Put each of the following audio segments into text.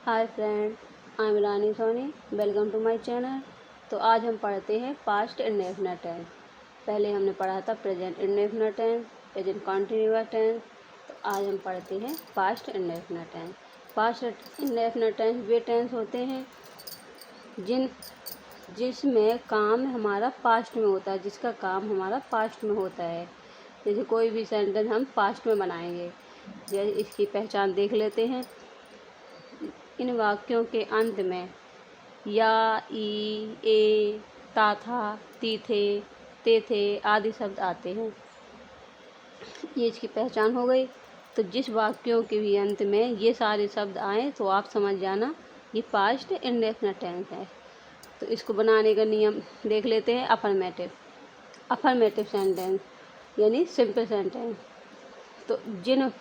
Hi friend, I am Rani Soni. Welcome to my channel. तो आज हम पढ़ते हैं पास्ट इंडेफिनिट टेंस। पहले हमने पढ़ा था present indefinite tense, present continuous tense. तो आज हम पढ़ते हैं past indefinite tense. Past indefinite tense वे टेंस होते हैं जिसमें काम हमारा पास्ट में होता है, जिसका काम हमारा पास्ट में होता है। जैसे कोई भी सेंटेंस हम पास्ट में बनाएंगे। जैसे इसकी पहचान देख लेते हैं। इन वाक्यों के अंत में या, ई, ए, ता था, ती थे, ते थे आदि शब्द आते हैं। ये इसकी पहचान हो गई। तो जिस वाक्यों के भी अंत में ये सारे शब्द आए तो आप समझ जाना ये पास्ट इंडेफिनिट टेंस है। तो इसको बनाने का नियम देख लेते हैं। अफर्मेटिव सेंटेंस यानी सिंपल सेंटेंस। तो जिन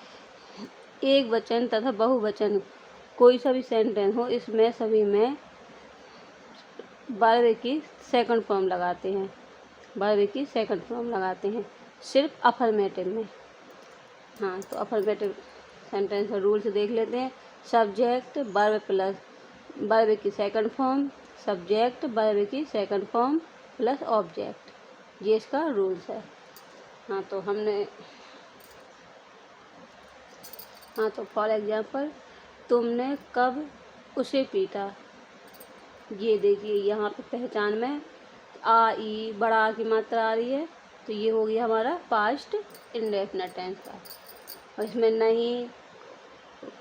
एक वचन तथा बहुवचन कोई सा भी सेंटेंस हो, इसमें सभी में वर्ब की सेकंड फॉर्म लगाते हैं। वर्ब की सेकंड फॉर्म लगाते हैं सिर्फ अफर्मेटिव में। हाँ, तो अफर्मेटिव सेंटेंस का रूल्स देख लेते हैं। सब्जेक्ट वर्ब प्लस वर्ब की सेकंड फॉर्म, सब्जेक्ट वर्ब की सेकंड फॉर्म प्लस ऑब्जेक्ट, ये इसका रूल्स है। हाँ, तो फॉर एग्जांपल, तुमने कब उसे पीटा। ये देखिए यहाँ पे पहचान में आ, ई, बड़ा आ की मात्रा आ रही है। तो ये हो गया हमारा पास्ट इंडेफिनिट टेंस का। और इसमें नहीं,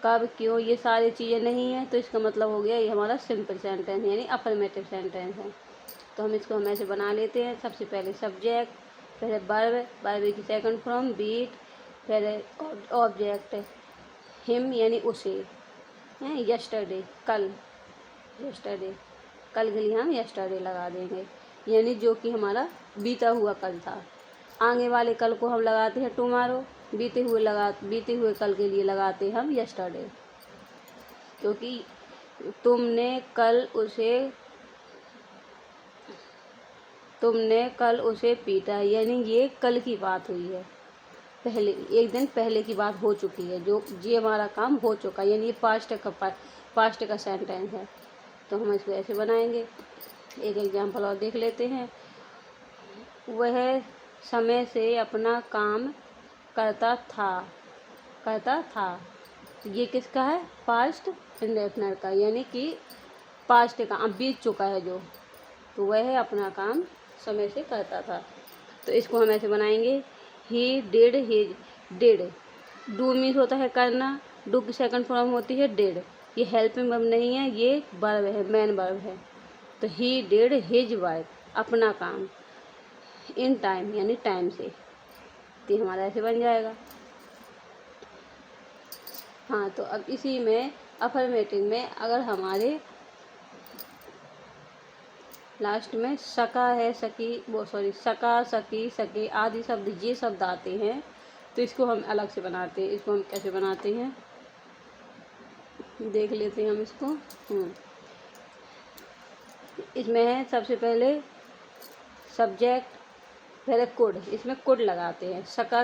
कब, क्यों, ये सारी चीज़ें नहीं है। तो इसका मतलब हो गया ये हमारा सिंपल सेंटेंस यानी अफर्मेटिव सेंटेंस है। तो हम इसको ऐसे बना लेते हैं। सबसे पहले सब्जेक्ट, पहले वर्ब की सेकंड फॉर्म बीट, पहले ऑब्जेक्ट हिम यानी उसे, यस्टरडे कल के लिए हम यस्टरडे लगा देंगे, यानी जो कि हमारा बीता हुआ कल था। आगे वाले कल को हम लगाते हैं टुमारो, बीते हुए कल के लिए लगाते हैं हम यस्टरडे। क्योंकि तुमने कल उसे पीटा, यानी ये कल की बात हुई है, पहले एक दिन पहले की बात हो चुकी है, जो ये हमारा काम हो चुका है, यानी ये पास्ट का सेंटेंस है। तो हम इसको ऐसे बनाएंगे। एक एग्जांपल और देख लेते हैं। वह समय से अपना काम करता था। ये किसका है? पास्ट इंडेफिनिट का, यानी कि पास्ट का, अब बीत चुका है जो। तो वह अपना काम समय से करता था। तो इसको हम ऐसे बनाएंगे। He did. डू मीन्स होता है करना, डू की सेकंड फॉर्म होती है डिड। ये हेल्पिंग वर्ब नहीं है, ये वर्ब है, मेन वर्ब है। तो ही डिड हिज वर्क, अपना काम, इन टाइम यानी टाइम से। तो हमारा ऐसे बन जाएगा। हाँ, तो अब इसी में अफर्मेटिव में अगर हमारे लास्ट में सका है, सका, सकी, सके आदि शब्द ये शब्द आते हैं, तो इसको हम अलग से बनाते हैं। इसको हम कैसे बनाते हैं देख लेते हैं हम इसको। इसमें है सबसे पहले सब्जेक्ट, पहले कुड, इसमें कुड लगाते हैं। सका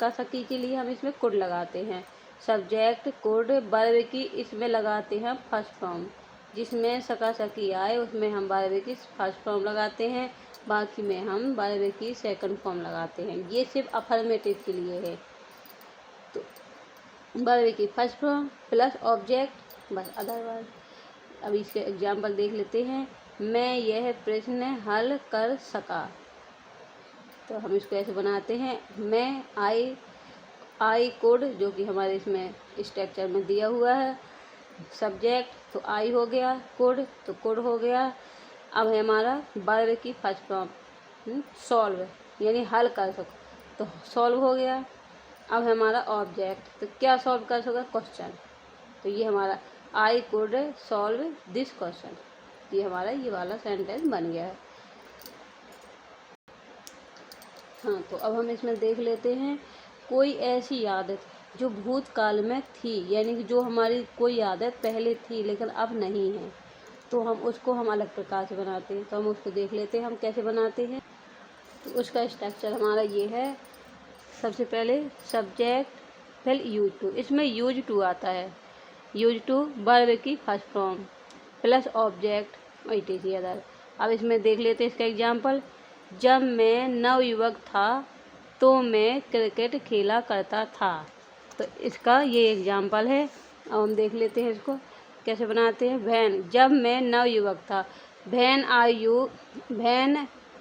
सकी के लिए हम इसमें कुड लगाते हैं। सब्जेक्ट कुड, वर्ब की इसमें लगाते हैं फर्स्ट फॉर्म। जिसमें सका सकी आए उसमें हम वर्ब की फर्स्ट फॉर्म लगाते हैं, बाकी में हम वर्ब की सेकंड फॉर्म लगाते हैं। ये सिर्फ अफर्मेटिव के लिए है। तो वर्ब की फर्स्ट फॉर्म प्लस ऑब्जेक्ट, बस अदरवाइज। अब इसके एग्जाम्पल देख लेते हैं। मैं यह प्रश्न हल कर सका। तो हम इसको ऐसे बनाते हैं। मैं आई कुड, जो कि हमारे इसमें स्ट्रक्चर में दिया हुआ है। सब्जेक्ट तो आई हो गया, कुड तो कुड हो गया। अब है हमारा वर्ब की फर्स्ट फॉर्म सॉल्व, यानी हल कर सको, तो सॉल्व हो गया। अब है हमारा ऑब्जेक्ट, तो क्या सॉल्व कर सका? क्वेश्चन। तो ये हमारा I could solve this question. ये हमारा ये वाला सेंटेंस बन गया है। हाँ, तो अब हम इसमें देख लेते हैं। कोई ऐसी आदत जो भूतकाल में थी, यानी कि जो हमारी कोई आदत पहले थी लेकिन अब नहीं है, तो हम अलग प्रकार से बनाते हैं। तो हम उसको देख लेते हैं हम कैसे बनाते हैं। तो उसका स्ट्रक्चर हमारा ये है। सबसे पहले सब्जेक्ट, फिर यूज टू। इसमें यूज टू आता है। यूज टू वर्ब की first form plus object etc other. अब इसमें देख लेते हैं इसका एग्जाम्पल। जब मैं नवयुवक था तो मैं क्रिकेट खेला करता था। तो इसका ये एग्जाम्पल है। अब हम देख लेते हैं इसको कैसे बनाते हैं। वैन, जब मैं नवयुवक था। वैन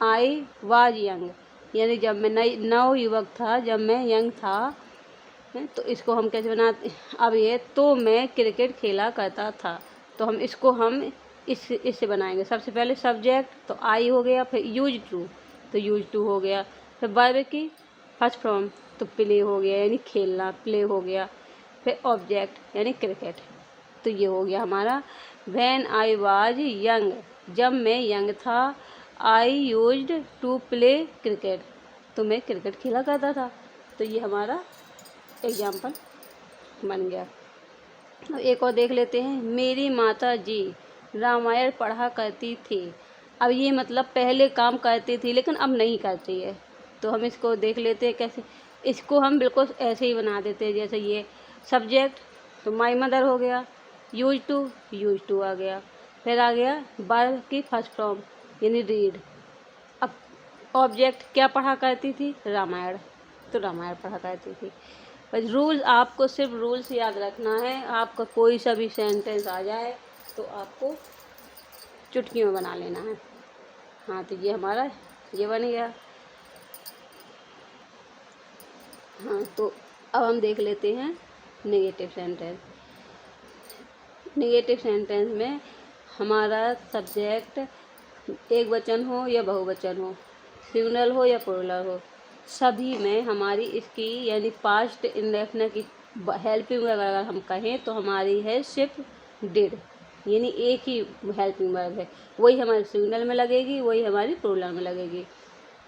आई वाज यंग, यानी जब मैं नवयुवक था, जब मैं यंग था। तो इसको हम कैसे बनाते हैं। अब ये तो मैं क्रिकेट खेला करता था, तो हम इससे बनाएंगे। सबसे पहले सब्जेक्ट तो आई हो गया, फिर यूज टू तो यूज टू हो गया, फिर वर्ब की फर्स्ट फॉर्म तो प्ले हो गया यानी खेलना, प्ले हो गया, फिर ऑब्जेक्ट यानी क्रिकेट। तो ये हो गया हमारा व्हेन आई वाज यंग, जब मैं यंग था। I used to play cricket, तो मैं क्रिकेट खेला करता था। तो ये हमारा एग्जाम्पल बन गया। अब एक और देख लेते हैं। मेरी माता जी रामायण पढ़ा करती थी। अब ये मतलब पहले काम करती थी लेकिन अब नहीं करती है। तो हम इसको देख लेते हैं कैसे। इसको हम बिल्कुल ऐसे ही बना देते हैं जैसे ये सब्जेक्ट तो माई मदर हो गया, यूज टू आ गया, फिर आ गया वर्ब की फर्स्ट फॉर्म यानी रीड। अब ऑब्जेक्ट क्या पढ़ा करती थी, रामायण, तो रामायण पढ़ा करती थी। बस रूल्स, आपको सिर्फ रूल्स याद रखना है। आपका कोई सा भी सेंटेंस आ जाए तो आपको चुटकी में बना लेना है। हाँ, तो ये हमारा ये बन गया। हाँ, तो अब हम देख लेते हैं नेगेटिव सेंटेंस। नेगेटिव सेंटेंस में हमारा सब्जेक्ट एक वचन हो या बहुवचन हो, सिंगुलर हो या प्लूरल हो, सभी में हमारी इसकी यानी पास्ट इंडेफिनिट की हेल्पिंग वर्ब अगर हम कहें तो हमारी है सिर्फ डिड, यानी एक ही हेल्पिंग वर्ब है। वही हमारी सिंगुलर में लगेगी, वही हमारी प्लूरल में लगेगी।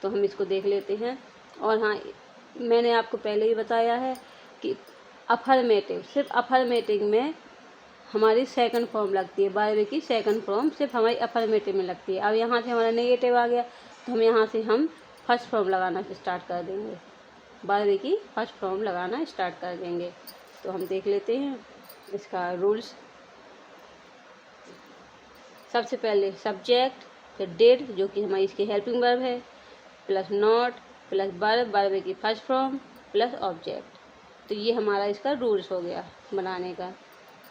तो हम इसको देख लेते हैं। और हाँ, मैंने आपको पहले ही बताया है कि अफर्मेटिव, सिर्फ अफर्मेटिव में हमारी सेकंड फॉर्म लगती है। वर्ब की सेकंड फॉर्म सिर्फ हमारी अफर्मेटिव में लगती है। अब यहाँ से हमारा नेगेटिव आ गया तो हम यहाँ से फर्स्ट फॉर्म लगाना स्टार्ट कर देंगे, वर्ब की फर्स्ट फॉर्म लगाना स्टार्ट कर देंगे। तो हम देख लेते हैं इसका रूल्स। सबसे पहले सब्जेक्ट, फिर डिड जो कि हमारी इसकी हेल्पिंग वर्ब है, प्लस नॉट, प्लस वर्ब की फर्स्ट फॉर्म, प्लस ऑब्जेक्ट। तो ये हमारा इसका रूल्स हो गया बनाने का।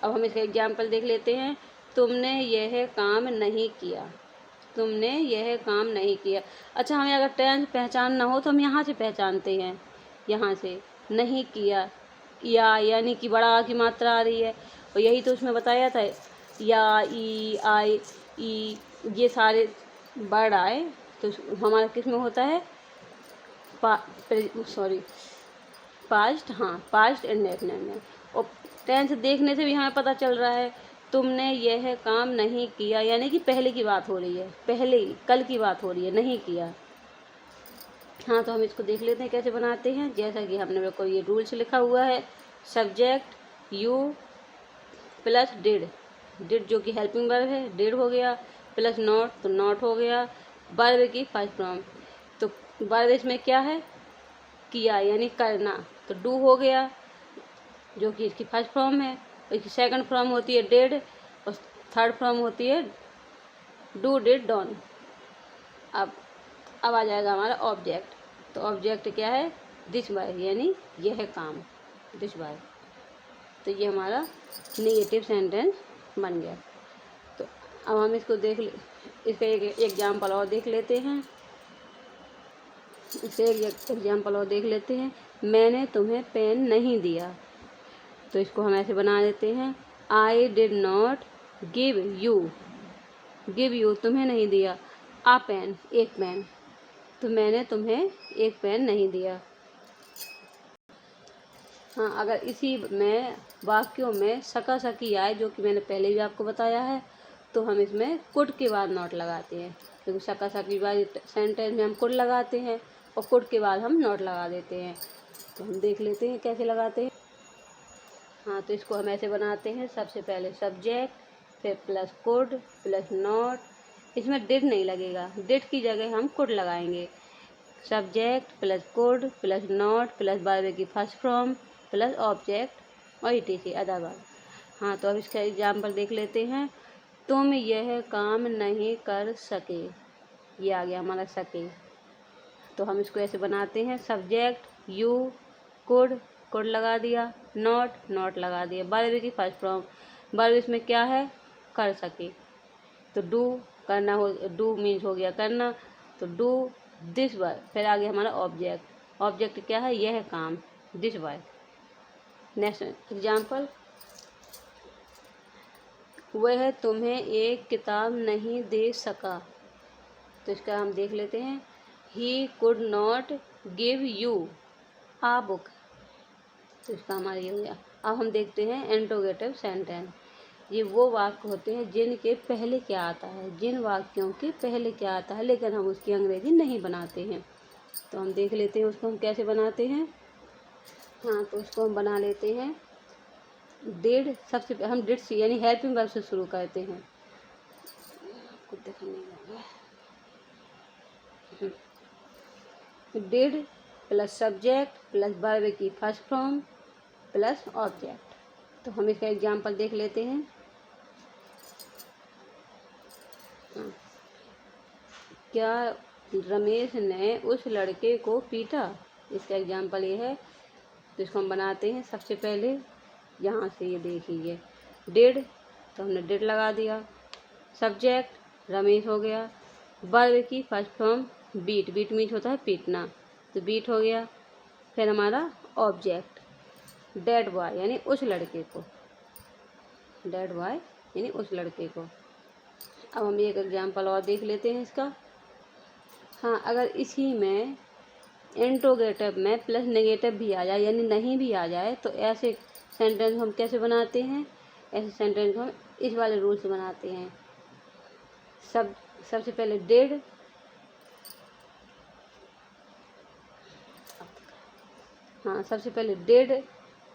अब हम इसका एग्जाम्पल देख लेते हैं। तुमने यह काम नहीं किया, तुमने यह काम नहीं किया। अच्छा, हमें अगर टेंस पहचानना हो तो हम यहाँ से पहचानते हैं, यहाँ से नहीं किया, या यानी कि बड़ा आ की मात्रा आ रही है। और यही तो उसमें बताया था, या, ई, आई, ई, ये सारे वर्ड आए तो हमारा किस में होता है, पास्ट। हाँ, पास्ट इंडेफिनिट में। और टेंस देखने से भी हमें पता चल रहा है तुमने यह काम नहीं किया, यानी कि पहले की बात हो रही है, पहले कल की बात हो रही है, नहीं किया। हाँ, तो हम इसको देख लेते हैं कैसे बनाते हैं। जैसा कि हमने मेरे को ये रूल्स लिखा हुआ है, subject you plus did, did जो कि हेल्पिंग वर्ब है, डिड हो गया, प्लस नॉट तो नॉट हो गया, वर्ब की फर्स्ट फॉर्म। तो वर्ब इसमें क्या है, किया यानी करना, तो डू हो गया जो कि इसकी फर्स्ट फॉर्म है। और इसकी सेकंड फॉर्म होती है डिड और थर्ड फॉर्म होती है डू, डिड, डॉन। अब आ जाएगा हमारा ऑब्जेक्ट। तो ऑब्जेक्ट क्या है, दिस बाय, यानी यह है काम, दिस बाय। तो ये हमारा नेगेटिव सेंटेंस बन गया। तो अब हम इसको इसका एक एग्जाम्पल और देख लेते हैं। इसे एक एग्जाम्पल और देख लेते हैं। मैंने तुम्हें पेन नहीं दिया, तो इसको हम ऐसे बना देते हैं। I did not give you तुम्हें नहीं दिया, आ पेन एक पेन, तो मैंने तुम्हें एक पेन नहीं दिया। हाँ, अगर इसी में वाक्यों में सका सकी आए, जो कि मैंने पहले भी आपको बताया है, तो हम इसमें कुड के बाद नॉट लगाते हैं, क्योंकि सका सकी वाली सेंटेंस में हम कुड लगाते हैं और कुड के बाद हम नॉट लगा देते हैं। तो हम देख लेते हैं कैसे लगाते हैं। हाँ, तो इसको हम ऐसे बनाते हैं। सबसे पहले सब्जेक्ट, फिर प्लस कुड, प्लस नॉट। इसमें डिड नहीं लगेगा, डिड की जगह हम कुड लगाएंगे। Subject plus could plus not plus verb की फर्स्ट फॉर्म प्लस ऑब्जेक्ट और etc अदर वर्ब। हाँ, तो अब इसका एग्जाम्पल देख लेते हैं। तुम यह काम नहीं कर सके, ये आ गया हमारा सके। तो हम इसको ऐसे बनाते हैं, सब्जेक्ट यू, कुड लगा दिया, नॉट लगा दिया, वर्ब की फर्स्ट फॉर्म, वर्ब इसमें क्या है, कर सके। तो डू करना हो, डू मीन्स हो गया करना, तो डू दिस वर्क। फिर आ गया हमारा ऑब्जेक्ट, ऑब्जेक्ट क्या है, यह काम, दिस वर्क। नेक्स्ट एग्जाम्पल, वह तुम्हें एक किताब नहीं दे सका। तो इसका हम देख लेते हैं, he could not give you a book. तो इसका हमारा ये हो गया। अब हम देखते हैं इंट्रोगेटिव सेंटेंस। ये वो वाक्य होते हैं जिनके पहले क्या आता है, जिन वाक्यों के पहले क्या आता है लेकिन हम उसकी अंग्रेजी नहीं बनाते हैं। तो हम देख लेते हैं उसको हम कैसे बनाते हैं। हाँ, तो उसको हम बना लेते हैं डिड। सबसे हम डिड से यानी हेल्पिंग वर्ब से शुरू करते हैं। कुछ देखने नहीं लगा। Did plus subject plus verb की फर्स्ट फॉर्म प्लस ऑब्जेक्ट। तो हम इसका एग्जाम्पल देख लेते हैं। क्या रमेश ने उस लड़के को पीटा, इसका एग्जाम्पल ये है। तो इसको हम बनाते हैं। सबसे पहले यहाँ से ये देखिए, डिड, तो हमने डिड लगा दिया, सब्जेक्ट रमेश हो गया, वर्ब की first form beat, beat means होता है पीटना, तो बीट हो गया। फिर हमारा ऑब्जेक्ट डेड बॉय यानी उस लड़के को, डेड बॉय यानी उस लड़के को। अब हम एक एग्जाम्पल और देख लेते हैं इसका। हाँ, अगर इसी में इंट्रोगेटिव में प्लस नेगेटिव भी आ जाए यानी नहीं भी आ जाए तो ऐसे सेंटेंस हम कैसे बनाते हैं, ऐसे सेंटेंस हम इस वाले रूल से बनाते हैं। सबसे पहले डिड, हाँ सबसे पहले did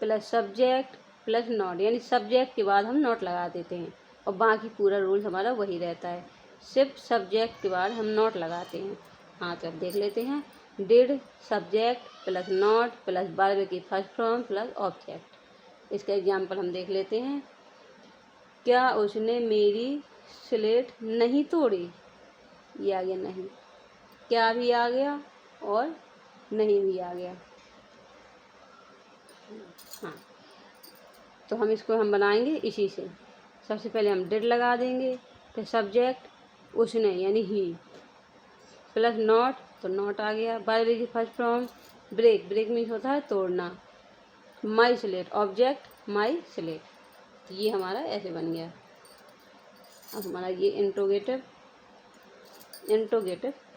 plus subject plus not, यानी सब्जेक्ट के बाद हम नॉट लगा देते हैं और बाकी पूरा रूल हमारा वही रहता है, सिर्फ सब्जेक्ट के बाद हम नॉट लगाते हैं। हाँ, तो अब देख लेते हैं, did subject plus not plus verb की फर्स्ट फॉर्म प्लस ऑब्जेक्ट। इसका एग्जाम्पल हम देख लेते हैं। क्या उसने मेरी स्लेट नहीं तोड़ी, ये आ गया नहीं, क्या भी आ गया और नहीं भी आ गया। हाँ, तो हम इसको हम बनाएंगे इसी से। सबसे पहले हम डिड लगा देंगे, फिर सब्जेक्ट उसने यानी ही प्लस नॉट, तो नॉट आ गया, वर्ब की first form break, break means होता है तोड़ना, my slate object my slate. ये हमारा ऐसे बन गया। अब हमारा ये इंट्रोगेटिव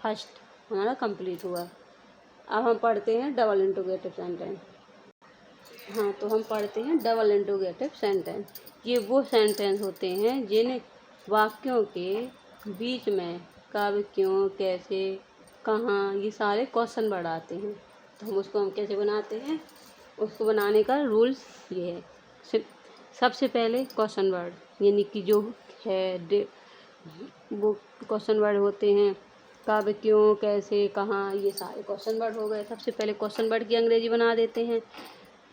फर्स्ट हमारा कंप्लीट हुआ। अब हम पढ़ते हैं डबल इंट्रोगेटिव सेंटेंस। हाँ, तो हम पढ़ते हैं डबल इंट्रोगेटिव सेंटेंस। ये वो सेंटेंस होते हैं जिन वाक्यों के बीच में कब, क्यों, कैसे, कहाँ, ये सारे क्वेश्चन वर्ड आते हैं। तो हम उसको हम कैसे बनाते हैं, उसको बनाने का रूल्स ये है। सबसे पहले क्वेश्चन वर्ड यानी कि जो है वो क्वेश्चन वर्ड होते हैं, कब, क्यों, कैसे, कहाँ, ये सारे क्वेश्चन वर्ड हो गए। सबसे पहले क्वेश्चन वर्ड की अंग्रेजी बना देते हैं,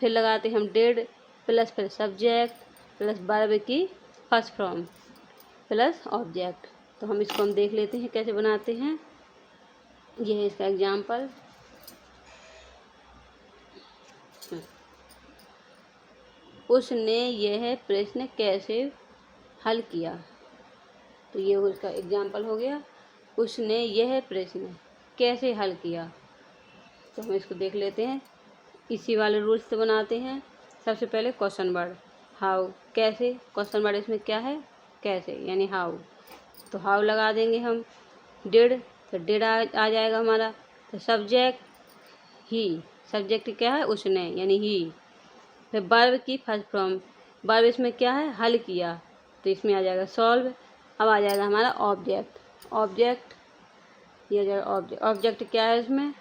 फिर लगाते हैं हम डिड प्लस फिर सब्जेक्ट प्लस वर्ब की फर्स्ट फॉर्म प्लस ऑब्जेक्ट। तो हम इसको हम देख लेते हैं कैसे बनाते हैं। ये है इसका एग्जाम्पल। उसने यह प्रश्न कैसे हल किया, तो ये उसका एग्जाम्पल हो गया, उसने यह प्रश्न कैसे हल किया। तो हम इसको देख लेते हैं, इसी वाले रूल्स से बनाते हैं। सबसे पहले क्वेश्चन वर्ड हाउ, कैसे, क्वेश्चन वर्ड इसमें क्या है, कैसे यानी हाउ, तो हाउ लगा देंगे हम। डिड, तो डिड आ जाएगा हमारा। तो सब्जेक्ट ही, सब्जेक्ट क्या है, उसने यानी ही। फिर वर्ब की फर्स्ट फॉर्म, वर्ब इसमें क्या है, हल किया, तो इसमें आ जाएगा सॉल्व। अब आ जाएगा हमारा ऑब्जेक्ट, ऑब्जेक्ट ये आ जाएगा ऑब्जेक्ट क्या है इसमें,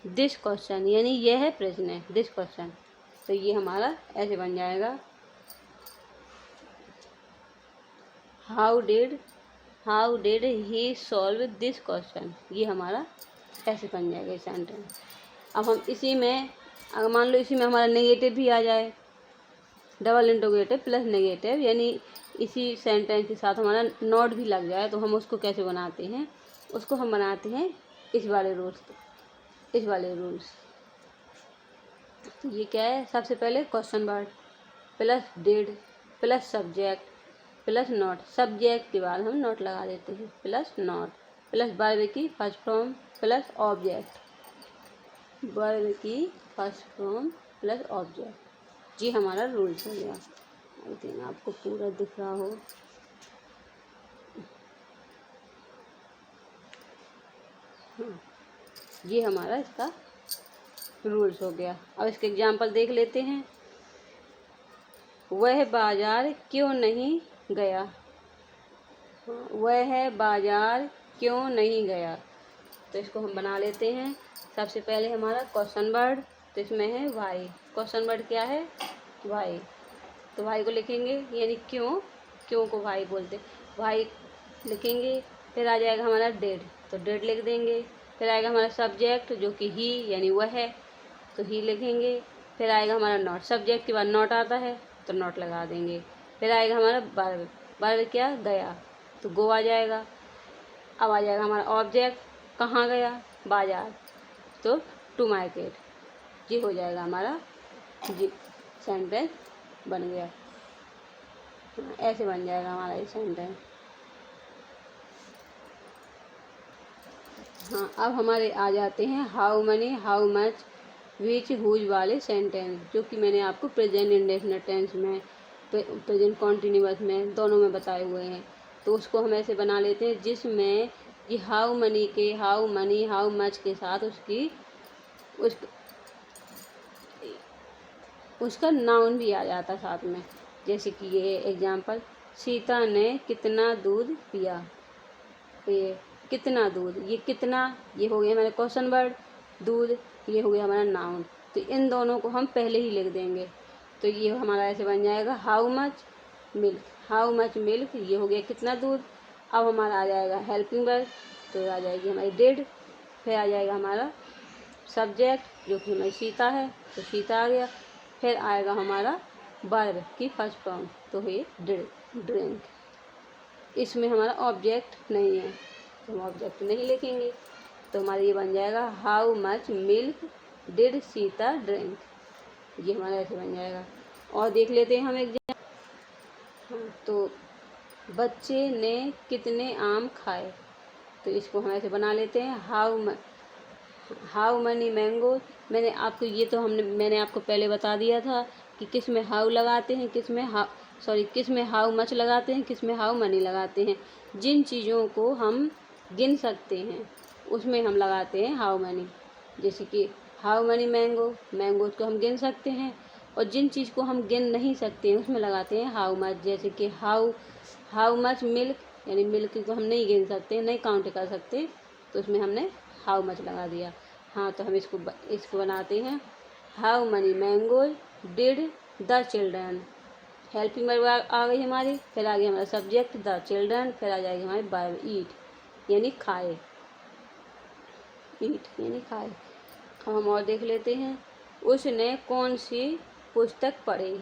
दिस क्वेश्चन यानी यह है प्रश्न है, दिस क्वेश्चन। तो ये हमारा ऐसे बन जाएगा, how did he solve this question, ये हमारा ऐसे बन जाएगा सेंटेंस। अब हम इसी में अगर मान लो इसी में हमारा नेगेटिव भी आ जाए, डबल इंटरोगेटिव प्लस नेगेटिव, यानी इसी सेंटेंस के साथ हमारा नॉट भी लग जाए तो हम उसको कैसे बनाते हैं, उसको हम बनाते हैं इस वाले रूल्स। तो ये क्या है, सबसे पहले question word plus did plus subject plus not, subject के बाद हम नॉट लगा देते हैं, प्लस नॉट प्लस वर्ब की first form plus object, verb की फर्स्ट फॉर्म प्लस ऑब्जेक्ट। जी हमारा रूल्स हो गया। आई थिंक आपको पूरा दिख रहा हो। हाँ, ये हमारा इसका रूल्स हो गया। अब इसके एग्जाम्पल देख लेते हैं। वह बाजार क्यों नहीं गया, वह बाजार क्यों नहीं गया, तो इसको हम बना लेते हैं। सबसे पहले हमारा क्वेश्चन वर्ड, तो इसमें है वाई, क्वेश्चन वर्ड क्या है, वाई, तो वाई को लिखेंगे, यानी क्यों, क्यों को वाई बोलते, वाई लिखेंगे। फिर आ जाएगा हमारा डेड, तो डेड लिख देंगे। फिर आएगा हमारा सब्जेक्ट जो कि ही यानी वह है, तो ही लिखेंगे। फिर आएगा हमारा नॉट, सब्जेक्ट के बाद नॉट आता है तो नॉट लगा देंगे। फिर आएगा हमारा वर्ब, वर्ब क्या, गया, तो गो आ जाएगा। अब आ जाएगा हमारा ऑब्जेक्ट, कहाँ गया, बाजार, तो टू मार्केट। ये हो जाएगा हमारा, जी सेंटेंस बन गया। ऐसे बन जाएगा हमारा ये सेंटेंस। हाँ, अब हमारे आ जाते हैं how many, how much, which, whose वाले सेंटेंस, जो कि मैंने आपको प्रेजेंट इंडेफिनिट टेंस में, प्रेजेंट कॉन्टिन्यूअस में, दोनों में बताए हुए हैं। तो उसको हम ऐसे बना लेते हैं जिसमें ये हाउ मनी के, हाउ मनी, हाउ मच के साथ उसका नाउन भी आ जाता साथ में। जैसे कि ये एग्जाम्पल, सीता ने कितना दूध पिया, तो ये कितना दूध, ये कितना, ये हो गया हमारा क्वेश्चन वर्ड, दूध ये हो गया हमारा नाउन। तो इन दोनों को हम पहले ही लिख देंगे, तो ये हमारा ऐसे बन जाएगा how much milk, how much milk, ये हो गया कितना दूध। अब हमारा आ जाएगा हेल्पिंग वर्ब, तो आ जाएगी हमारी डिड। फिर आ जाएगा हमारा सब्जेक्ट जो कि हमारी सीता है, तो सीता आ गया। फिर आएगा हमारा वर्ब की फर्स्ट फॉर्म, तो ये डिड, ड्रिंक। इसमें हमारा ऑब्जेक्ट नहीं है तो हम ऑब्जेक्ट नहीं लिखेंगे, तो हमारा ये बन जाएगा how much milk did Sita drink, ये हमारा ऐसे बन जाएगा। और देख लेते हैं हम एग्जाम। हाँ, तो बच्चे ने कितने आम खाए, तो इसको हम ऐसे बना लेते हैं हाउ मनी मैंगो। मैंने आपको पहले बता दिया था कि किस में हाउ लगाते हैं, किस में हाउ मच लगाते हैं, किस में हाउ मनी लगाते हैं। जिन चीज़ों को हम गिन सकते हैं उसमें हम लगाते हैं हाउ मनी, जैसे कि हाउ मनी मैंगो को हम गिन सकते हैं। और जिन चीज़ को हम गिन नहीं सकते हैं उसमें लगाते हैं हाउ मच, जैसे कि हाउ मच मिल्क, यानी मिल्क को हम नहीं गिन सकते, नहीं काउंट कर सकते, तो उसमें हमने हाउ मच लगा दिया। हाँ, तो हम इसको बनाते हैं how many mango did the children, helping verb आ गई हमारी। फिर आ गई हमारा सब्जेक्ट द चिल्ड्रन, फिर आ जाएगी हमारी वर्ब ईट, यानी खाए, ईट यानी खाए। अब हम और देख लेते हैं। उसने कौन सी पुस्तक पढ़ी,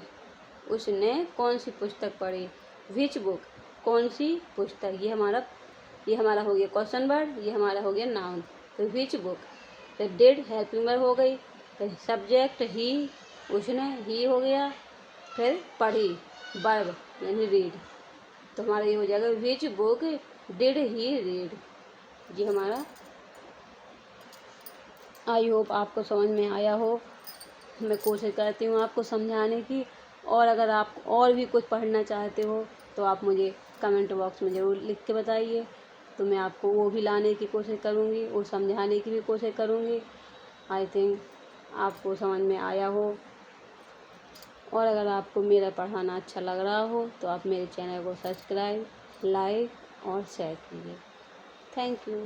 उसने कौन सी पुस्तक पढ़ी, विच बुक, कौन सी पुस्तक, ये हमारा हो गया क्वेश्चन वर्ड, ये हमारा हो गया नाउन, तो विच बुक। फिर डिड हेल्पिंग वर्ब हो गई, फिर सब्जेक्ट ही, उसने ही हो गया, फिर पढ़ी वर्ब यानी रीड, तो हमारा ये हो जाएगा which book did he read. ये हमारा, आई होप आपको समझ में आया हो। मैं कोशिश करती हूँ आपको समझाने की, और अगर आप और भी कुछ पढ़ना चाहते हो तो आप मुझे कमेंट बॉक्स में ज़रूर लिख के बताइए, तो मैं आपको वो भी लाने की कोशिश करूँगी, वो समझाने की भी कोशिश करूँगी। आई थिंक आपको समझ में आया हो, और अगर आपको मेरा पढ़ाना अच्छा लग रहा हो तो आप मेरे चैनल को सब्सक्राइब, लाइक और शेयर कीजिए। Thank you.